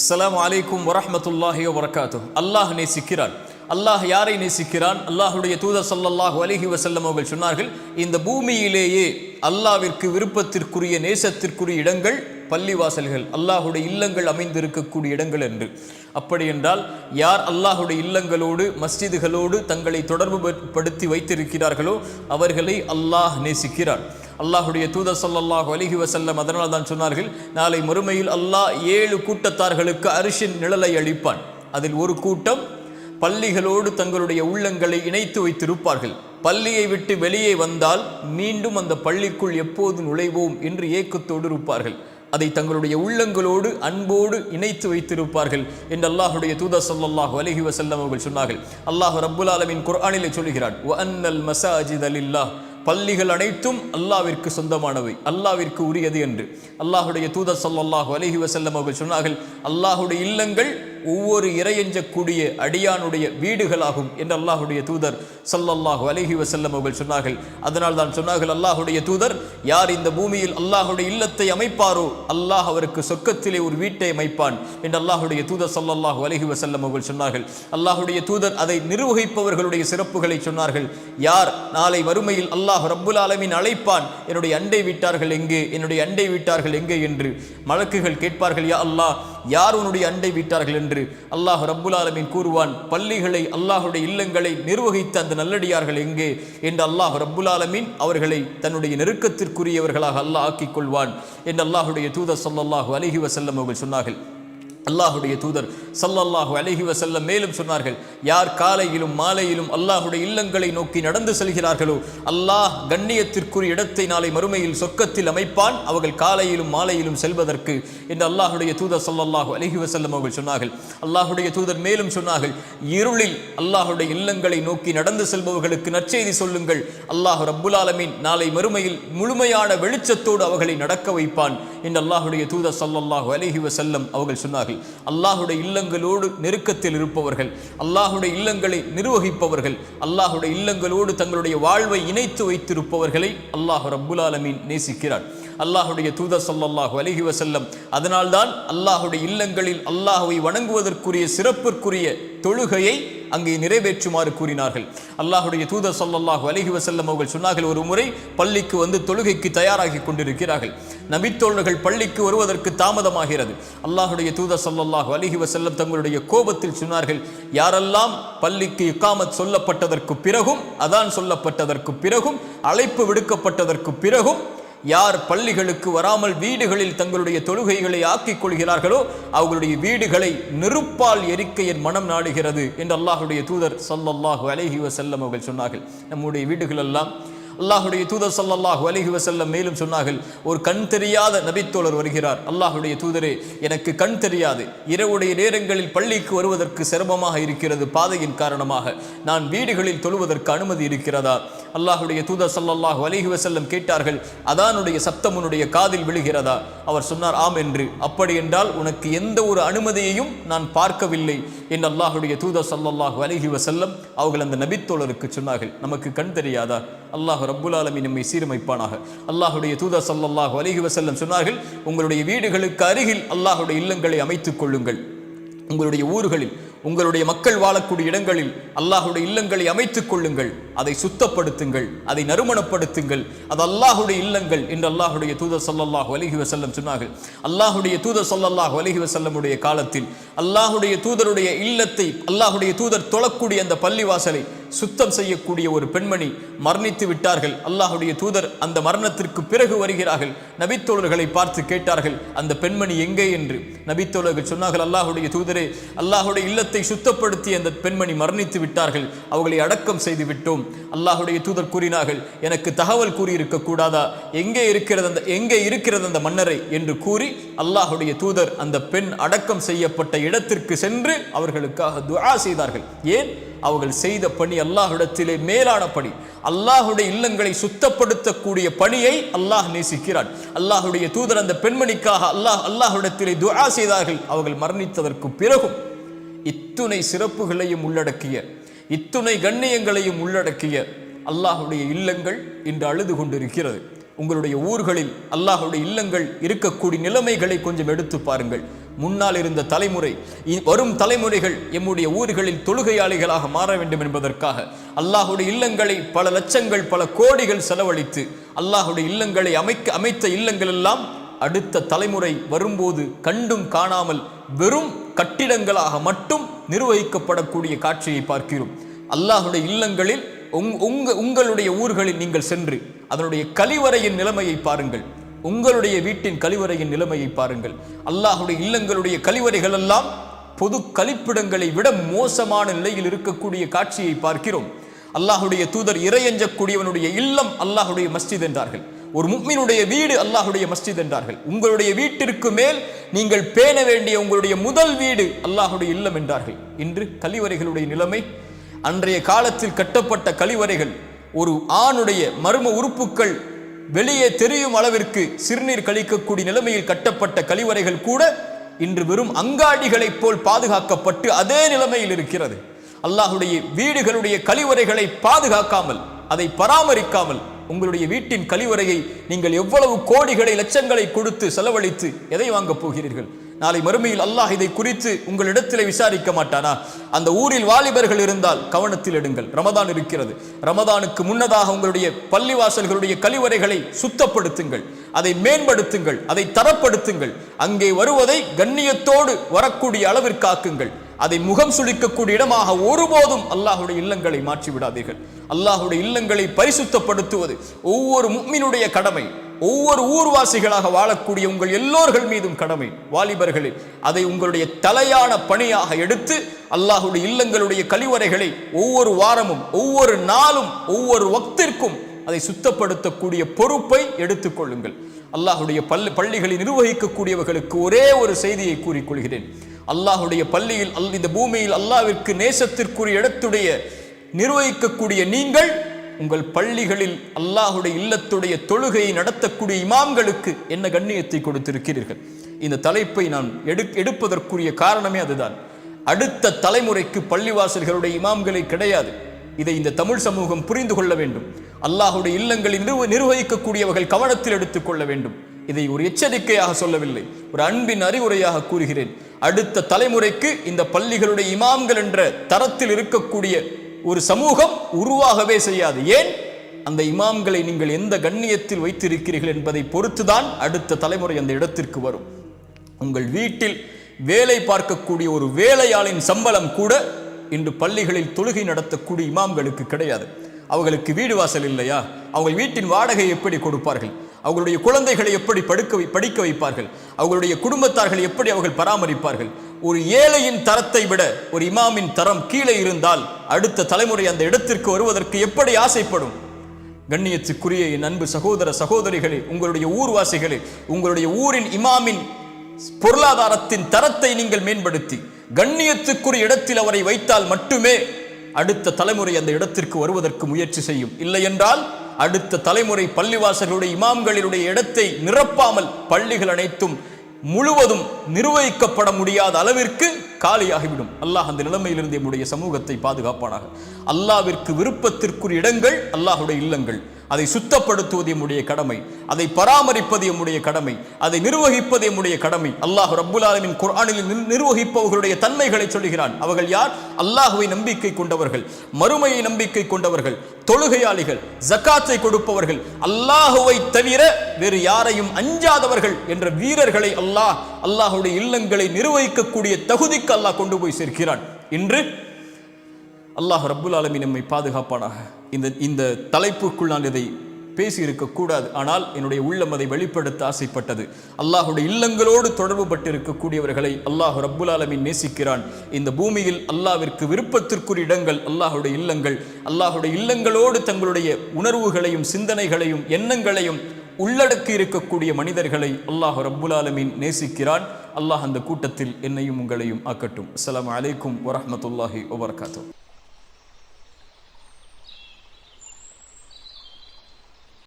அஸ்ஸலாமு அலைக்கும் வரஹ்மத்துல்லாஹி வபரகாத்துஹு. அல்லாஹ் நேசிக்கிறான். அல்லாஹ் யாரை நேசிக்கிறான்? அல்லாஹுடைய தூதர் ஸல்லல்லாஹு அலைஹி வஸல்லம் அவர்கள் சொன்னார்கள், இந்த பூமியிலேயே அல்லாஹ்விற்கு விருப்பத்திற்குரிய நேசத்திற்குரிய இடங்கள் பள்ளிவாசல்கள், அல்லாஹுடைய இல்லங்கள் அமைந்திருக்கக்கூடிய இடங்கள் என்று. அப்படி என்றால் யார் அல்லாஹுடைய இல்லங்களோடு மஸ்ஜிதுகளோடு தங்களை தொடர்பு படுத்தி வைத்திருக்கிறார்களோ அவர்களை அல்லாஹ் நேசிக்கிறான். அல்லாஹுடைய தூதர் ஸல்லல்லாஹு அலைஹி வஸல்லம் அதனால் தான் சொன்னார்கள், நாளை மறுமையில் அல்லாஹ் 7 கூட்டத்தார்களுக்கு அரிஷின் நிழலை அளிப்பான். அதில் ஒரு கூட்டம் பள்ளிகளோடு தங்களுடைய உள்ளங்களை இணைத்து வைத்திருப்பார்கள். பள்ளியை விட்டு வெளியே வந்தால் மீண்டும் அந்த பள்ளிக்குள் எப்போது நுழைவோம் என்று ஏக்கத்தோடு இருப்பார்கள். அதை தங்களுடைய உள்ளங்களோடு அன்போடு இணைத்து வைத்திருப்பார்கள் என்று அல்லாஹுடைய தூதர் ஸல்லல்லாஹு அலைஹி வஸல்லம் அவர்கள் சொன்னார்கள். அல்லாஹ் ரப்புல் ஆலமீன் குர்ஆனிலே சொல்கிறான், வஅன்னல் மஸாஜித லில்லாஹ், பள்ளிகள் அனைத்தும் அல்லாஹ்விற்கு சொந்தமானவை, அல்லாஹ்விற்கு உரியது என்று. அல்லாஹுடைய தூதர் ஸல்லல்லாஹு அலைஹி வஸல்லம் அவர்கள் சொன்னார்கள், அல்லாஹுடைய இல்லங்கள் ஒவ்வொரு இறையஞ்சக்கூடிய அடியானுடைய வீடுகளாகும் என்று அல்லாஹுடைய தூதர் ஸல்லல்லாஹு அலைஹி வஸல்லம் அவர்கள் சொன்னார்கள். அதனால் தான் சொன்னார்கள், அல்லாஹுடைய தூதர், யார் இந்த பூமியில் அல்லாஹுடைய இல்லத்தை அமைப்பாரோ அல்லாஹ் அவருக்கு சொர்க்கத்திலே ஒரு வீட்டை அமைப்பான் என்று அல்லாஹுடைய தூதர் ஸல்லல்லாஹு அலைஹி வஸல்லம் அவர்கள் சொன்னார்கள். அல்லாஹுடைய தூதர் அதை நிர்வகிப்பவர்களுடைய சிறப்புகளை சொன்னார்கள். யார் நாளை வறுமையில் அல்லாஹ் ரப்புல் ஆலமீன் அழைப்பான், என்னுடைய அண்டை வீட்டார்கள் எங்கே, என்னுடைய அண்டை வீட்டார்கள் எங்கே என்று மலக்குகள் கேட்பார்கள், யா அல்லாஹ் யார் உன்னுடைய அண்டை வீட்டார்கள் என்று. அல்லாஹ் ரப்புல் ஆலமீன் கூறுவான், பள்ளிகளை அல்லாஹுடைய இல்லங்களை நிர்வகித்த அந்த நல்லடியார்கள் எங்கே என்று அல்லாஹ் ரப்புல் ஆலமீன் அவர்களை தன்னுடைய நெருக்கத்திற்குரியவர்களாக அல்லாஹ் ஆக்கிக் கொள்வான் என்று அல்லாஹுடைய தூதர் ஸல்லல்லாஹு அலைஹி வஸல்லம் அவர்கள் சொன்னார்கள். அல்லாஹுடைய தூதர் ஸல்லல்லாஹு அலைஹி வஸல்லம் மேலும் சொன்னார்கள், யார் காலையிலும் மாலையிலும் அல்லாஹுடைய இல்லங்களை நோக்கி நடந்து செல்கிறார்களோ அல்லாஹ் கண்ணியத்திற்குரிய இடத்தை நாளை மறுமையில் சொர்க்கத்தில் அமைப்பான், அவர்கள் காலையிலும் மாலையிலும் செல்வதற்கு என்று அல்லாஹுடைய தூதர் ஸல்லல்லாஹு அலைஹி வஸல்லம் அவர்கள் சொன்னார்கள். அல்லாஹுடைய தூதர் மேலும் சொன்னார்கள், இருளில் அல்லாஹுடைய இல்லங்களை நோக்கி நடந்து செல்பவர்களுக்கு நற்செய்தி சொல்லுங்கள், அல்லாஹ் ரப்புல் ஆலமீன் நாளை மறுமையில் முழுமையான வெளிச்சத்தோடு அவர்களை நடக்க வைப்பான் என்று அல்லாஹுடைய தூதர் ஸல்லல்லாஹு அலைஹி வஸல்லம் அவர்கள் சொன்னார்கள். அல்லாஹுடைய இல்லங்களோடு நெருக்கத்தில் இருப்பவர்கள், அல்லாஹுடைய இல்லங்களை நிர்வகிப்பவர்கள், அல்லாஹுடைய இல்லங்களோடு தங்களுடைய வாழ்வை இணைத்து வைத்திருப்பவர்களை அல்லாஹ் ரப்புல் ஆலமீன் நேசிக்கிறார். அல்லாஹுடைய தூதர் ஸல்லல்லாஹு அலைஹி வஸல்லம் அதனால்தான் அல்லாஹுடைய இல்லங்களில் அல்லாஹ்வை வணங்குவதற்குரிய சிறப்பிற்குரிய தொழுகையை அங்கே நிறைவேற்றுமாறு கூறினார்கள். அல்லாஹுடைய தூதர் ஸல்லல்லாஹு அலைஹி வஸல்லம் அவர்கள் சொன்னார்கள், ஒரு முறை பள்ளிக்கு வந்து தொழுகைக்கு தயாராகி கொண்டிருக்கிறார்கள். நபித்தோழர்கள் பள்ளிக்கு வருவதற்கு தாமதமாகிறது. அல்லாஹுடைய தூதர் ஸல்லல்லாஹு அலைஹி வஸல்லம் தங்களுடைய கோபத்தில் சொன்னார்கள், யாரெல்லாம் பள்ளிக்கு இகாமத் சொல்லப்பட்டதற்கு பிறகும், அதான் சொல்லப்பட்டதற்கு பிறகும், அழைப்பு விடுக்கப்பட்டதற்கு பிறகும் யார் பள்ளிகளுக்கு வராமல் வீடுகளில் தங்களுடைய தொழுகைகளை ஆக்கிக் கொள்கிறார்களோ அவர்களுடைய வீடுகளை நெருப்பால் எரிக்க என் மனம் நாடுகிறது என்று அல்லாஹுடைய தூதர் ஸல்லல்லாஹு அலைஹி வஸல்லம் அவர்கள் சொன்னார்கள். நம்முடைய வீடுகள் எல்லாம் அல்லாஹுடைய தூதர் ஸல்லல்லாஹு அலைஹி வஸல்லம் மேலும் சொன்னார்கள், ஒரு கண் தெரியாத நபித்தோழர் வருகிறார். அல்லாஹுடைய தூதரே, எனக்கு கண் தெரியாது, இரவுடைய நேரங்களில் பள்ளிக்கு வருவதற்கு சிரமமாக இருக்கிறது, பாதையின் காரணமாக நான் வீடுகளில் தொழுவதற்கு அனுமதி இருக்கிறதா? அல்லாஹுடைய தூதர் ஸல்லல்லாஹு அலைஹி வஸல்லம் கேட்டார்கள், அதானுடைய சப்தம் உன்னுடைய காதில் விழுகிறதா? அவர் சொன்னார், ஆம் என்று. அப்படி என்றால் உனக்கு எந்த ஒரு அனுமதியையும் நான் பார்க்கவில்லை என்று அல்லாஹுடைய தூதர் ஸல்லல்லாஹு அலைஹி வஸல்லம் அவர்கள் அந்த நபித்தோழருக்கு சொன்னார்கள். நமக்கு கண் தெரியாதா? அல்லாஹ் ரப்புல் ஆலமீன் நம்மை சீரமைப்பானாக. அல்லாஹுடைய தூதர் ஸல்லல்லாஹு அலைஹி வஸல்லம் சொன்னார்கள், உங்களுடைய வீடுகளுக்கு அருகில் அல்லாஹுடைய இல்லங்களை அமைத்துக் கொள்ளுங்கள். உங்களுடைய ஊர்களில், உங்களுடைய மக்கள் வாழக்கூடிய இடங்களில் அல்லாஹுடைய இல்லங்களை அமைத்துக் கொள்ளுங்கள், அதை சுத்தப்படுத்துங்கள், அதை நறுமணப்படுத்துங்கள், அது அல்லாஹுடைய இல்லங்கள் என்று அல்லாஹுடைய தூதர் ஸல்லல்லாஹு அலைஹி வஸல்லம் சொன்னார்கள். அல்லாஹுடைய தூதர் ஸல்லல்லாஹு அலைஹி வஸல்லமுடைய காலத்தில் அல்லாஹுடைய தூதருடைய இல்லத்தை, அல்லாஹுடைய தூதர் தொழக்கூடிய அந்த பள்ளிவாசலை சுத்தம் செய்யக்கூடிய ஒரு பெண்மணி மரணித்து விட்டார்கள். அல்லாஹுடைய தூதர் அந்த மரணத்திற்கு பிறகு வருகிறார்கள். நபித்தோழர்களை பார்த்து கேட்டார்கள், அந்த பெண்மணி எங்கே என்று. நபித்தோழர்கள் சொன்னார்கள், அல்லாஹுடைய தூதரே, அல்லாஹுடைய இல்லத்தை சுத்தப்படுத்தி அந்த பெண்மணி மரணித்து விட்டார்கள், அவர்களை அடக்கம் செய்து விட்டோம். அல்லாஹுடைய தூதர் கூறினார்கள், எனக்கு தகவல் கூறியிருக்க கூடாதா, எங்கே இருக்கிறது அந்த மன்னரை என்று கூறி அல்லாஹுடைய தூதர் அந்த பெண் அடக்கம் செய்யப்பட்ட இடத்திற்கு சென்று அவர்களுக்காக துஆ செய்தார்கள். ஏன்? அவர்கள் செய்த பணி அல்லாஹ்விடத்திலே மேலான பணி. அல்லாஹுடைய இல்லங்களை சுத்தப்படுத்தக்கூடிய பணியை அல்லாஹ் நேசிக்கிறான். அல்லாஹுடைய தூதர் அந்த பெண்மணிக்காக அல்லாஹ்விடத்திலே துஆ செய்தார்கள். அவர்கள் மரணித்ததற்கு பிறகும் இத்துணை சிறப்புகளையும் உள்ளடக்கிய, இத்துணை கண்ணியங்களையும் உள்ளடக்கிய அல்லாஹுடைய இல்லங்கள் இன்று அழுது கொண்டிருக்கிறது. உங்களுடைய ஊர்களில் அல்லாஹ்வுடைய இல்லங்கள் இருக்கக்கூடிய நிலைமைகளை கொஞ்சம் எடுத்து பாருங்கள். முன்னால் இருந்த தலைமுறை, வரும் தலைமுறைகள் எம்முடைய ஊர்களில் தொழுகையாளிகளாக மாற வேண்டும் என்பதற்காக அல்லாஹுடைய இல்லங்களை பல லட்சங்கள் பல கோடிகள் செலவழித்து அல்லாஹுடைய இல்லங்களை அமைத்த இல்லங்கள் எல்லாம் அடுத்த தலைமுறை வரும்போது கண்டும் காணாமல் வெறும் கட்டிடங்களாக மட்டும் நிர்வகிக்கப்படக்கூடிய காட்சியை பார்க்கிறோம். அல்லாஹுடைய இல்லங்களில் உங்களுடைய ஊர்களில் நீங்கள் சென்று அதனுடைய கழிவறையின் நிலைமையை பாருங்கள். உங்களுடைய வீட்டின் கழிவறையின் நிலைமையை பாருங்கள். அல்லாஹுடைய இல்லங்களுடைய கழிவறைகள் எல்லாம் பொது கழிப்பிடங்களை விட மோசமான நிலையில் இருக்கக்கூடிய காட்சியை பார்க்கிறோம். அல்லாஹுடைய தூதர் இறையஞ்சக்கூடியவனுடைய இல்லம் அல்லாஹுடைய மஸ்ஜித் என்றார்கள். ஒரு முஃமினுடைய வீடு அல்லாஹுடைய மஸ்ஜித் என்றார்கள். உங்களுடைய வீட்டிற்கு மேல் நீங்கள் பேண வேண்டிய உங்களுடைய முதல் வீடு அல்லாஹுடைய இல்லம் என்றார்கள். இன்று கழிவறைகளுடைய நிலைமை, அன்றைய காலத்தில் கட்டப்பட்ட கழிவறைகள் ஒரு ஆணுடைய மர்ம உறுப்புகள் வெளியே தெரியும் அளவிற்கு சிறுநீர் கழிக்கக்கூடிய நிலைமையில் கட்டப்பட்ட கழிவறைகள் கூட இன்று வெறும் அங்காடிகளைப் போல் பாதுகாக்கப்பட்டு அதே நிலைமையில் இருக்கிறது. அல்லாஹுடைய வீடுகளுடைய கழிவறைகளை பாதுகாக்காமல் அதை பராமரிக்காமல் உங்களுடைய வீட்டின் கழிவறையை நீங்கள் எவ்வளவு கோடிகளை லட்சங்களை கொடுத்து செலவழித்து எதை வாங்கப் போகிறீர்கள்? நாளை மறுமையில் அல்லாஹ் இதை குறித்து உங்களிடத்தில் விசாரிக்க மாட்டானா? அந்த ஊரில் வாலிபர்கள் இருந்தால் கவனத்தில் எடுங்கள். ரமதான் இருக்கிறது. ரமதானுக்கு முன்னதாக உங்களுடைய பள்ளிவாசல்களுடைய கழிவறைகளை சுத்தப்படுத்துங்கள், அதை மேம்படுத்துங்கள், அதை தரப்படுத்துங்கள். அங்கே வருவதை கண்ணியத்தோடு வரக்கூடிய அளவிற்கு ஆக்குங்கள். அதை முகம் சுளிக்கக்கூடிய இடமாக ஒருபோதும் அல்லாஹுடைய இல்லங்களை மாற்றி விடாதீர்கள். அல்லாஹுடைய இல்லங்களை பரிசுத்தப்படுத்துவது ஒவ்வொரு முஃமினுடைய கடமை. ஒவ்வொரு ஊர்வாசிகளாக வாழக்கூடிய உங்கள் எல்லோர்கள் மீதும் கடமை. வாலிபர்களே, அதை உங்களுடைய தலையான பணியாக எடுத்து அல்லாஹுடைய இல்லங்களுடைய கழிவறைகளை ஒவ்வொரு வாரமும் ஒவ்வொரு நாளும் ஒவ்வொரு வக்திற்கும் அதை சுத்தப்படுத்தக்கூடிய பொறுப்பை எடுத்துக்கொள்ளுங்கள். அல்லாஹுடைய பள்ளிகளை நிர்வகிக்கக்கூடியவர்களுக்கு ஒரே ஒரு செய்தியை கூறிக்கொள்கிறேன். அல்லாஹுடைய பள்ளியில் இந்த பூமியில் அல்லாஹ்விற்கு நேசத்திற்குரிய இடத்துடைய நிர்வகிக்கக்கூடிய நீங்கள் உங்கள் பள்ளிகளில் அல்லாஹுடைய இல்லத்துடைய தொழுகையை நடத்தக்கூடிய இமாம்களுக்கு என்ன கண்ணியத்தை கொடுத்திருக்கிறீர்கள்? இந்த தலைப்பை நான் எடுப்பதற்குரிய காரணமே அதுதான். அடுத்த தலைமுறைக்கு பள்ளிவாசல்களுடைய இமாம்களை கிடையாது. இதை இந்த தமிழ் சமூகம் புரிந்து கொள்ள வேண்டும். அல்லாஹுடைய இல்லங்களில் நிர்வகிக்கக்கூடியவர்கள் கவனத்தில் எடுத்துக்கொள்ள வேண்டும். இதை ஒரு எச்சரிக்கையாக சொல்லவில்லை, ஒரு அன்பின் அறிவுரையாக கூறுகிறேன். அடுத்த தலைமுறைக்கு இந்த பள்ளிகளுடைய இமாம்கள் என்ற தரத்தில் இருக்கக்கூடிய ஒரு சமூகம் உருவாகவே செய்யாது. ஏன்? அந்த இமாம்களை நீங்கள் எந்த கண்ணியத்தில் வைத்திருக்கிறீர்கள் என்பதை பொறுத்துதான் அடுத்த தலைமுறை அந்த இடத்திற்கு வரும். உங்கள் வீட்டில் வேலை பார்க்கக்கூடிய ஒரு வேலையாளின் சம்பளம் கூட இன்று பள்ளிகளில் தொழுகை நடத்தக்கூடிய இமாம்களுக்கு கிடையாது. அவர்களுக்கு வீடு வாசல் இல்லையா? அவங்க வீட்டின் வாடகை எப்படி கொடுப்பார்கள்? அவர்களுடைய குழந்தைகளை எப்படி படிக்க வைப்பார்கள்? அவர்களுடைய குடும்பத்தார்களை எப்படி அவர்கள் பராமரிப்பார்கள்? ஒரு ஏழையின் தரத்தை விட ஒரு இமாமின் தரம் கீழே இருந்தால் அடுத்த தலைமுறை அந்த இடத்திற்கு வருவதற்கு எப்படி ஆசைப்படும்? கண்ணியத்துக்குரிய என் அன்பு சகோதர சகோதரிகளே, உங்களுடைய ஊர்வாசிகளே, உங்களுடைய ஊரின் இமாமின் பொருளாதாரத்தின் தரத்தை நீங்கள் மேம்படுத்தி கண்ணியத்துக்குரிய இடத்தில் அவரை வைத்தால் மட்டுமே அடுத்த தலைமுறை அந்த இடத்திற்கு வருவதற்கு முயற்சி செய்யும். இல்லை என்றால் அடுத்த தலைமுறை பள்ளிவாசல்களுடைய இமாம்களினுடைய இடத்தை நிரப்பாமல் பள்ளிகள் அனைத்தும் முழுவதும் நிர்வகிக்கப்பட முடியாத அளவிற்கு காலியாகிவிடும். அல்லாஹ் அந்த நிலைமையிலிருந்து நம்முடைய சமூகத்தை பாதுகாப்பானாக. அல்லாஹ்விற்கு விருப்பத்திற்குரிய இடங்கள் அல்லாஹுடைய இல்லங்கள். அதை சுத்தப்படுத்துவது நம்முடைய கடமை, அதை பராமரிப்பது நம்முடைய கடமை, அதை நிர்வகிப்பது நம்முடைய கடமை. அல்லாஹ் ரப்புல் ஆலமீன் குர்ஆனில் நிர்வகிப்பவர்களுடைய தன்மைகளை சொல்லுகிறான். அவர்கள் யார்? அல்லாஹுவை நம்பிக்கை கொண்டவர்கள், மறுமையை நம்பிக்கை கொண்டவர்கள், தொழுகையாளிகள், ஜகாத்தை கொடுப்பவர்கள், அல்லாஹுவை தவிர வேறு யாரையும் அஞ்சாதவர்கள் என்ற வீரர்களை அல்லாஹுடைய இல்லங்களை நிர்வகிக்கக்கூடிய தகுதிக்கு அல்லாஹ் கொண்டு போய் சேர்க்கிறான். இன்று அல்லாஹ் ரப்புல் ஆலமீன் நம்மை பாதுகாப்பானாக. இந்த தலைப்புக்குள் நான் இதை பேசி இருக்கக்கூடாது, ஆனால் என்னுடைய உள்ளம் அதை வெளிப்படுத்த ஆசைப்பட்டது. அல்லாஹுடைய இல்லங்களோடு தொடர்பு பட்டிருக்கக்கூடியவர்களை அல்லாஹ் ரப்புல் ஆலமீன் நேசிக்கிறான். இந்த பூமியில் அல்லாஹ்விற்கு விருப்பத்திற்குரிய இடங்கள் அல்லாஹுடைய இல்லங்கள். அல்லாஹுடைய இல்லங்களோடு தங்களுடைய உணர்வுகளையும் சிந்தனைகளையும் எண்ணங்களையும் உள்ளடக்கி இருக்கக்கூடிய மனிதர்களை அல்லாஹ் ரப்புல் ஆலமீன் நேசிக்கிறான். அல்லாஹ் அந்த கூட்டத்தில் என்னையும் உங்களையும் ஆக்கட்டும். அஸ்ஸலாமு அலைக்கும் வரஹ்மத்துல்லாஹி வபரகாத்துஹு.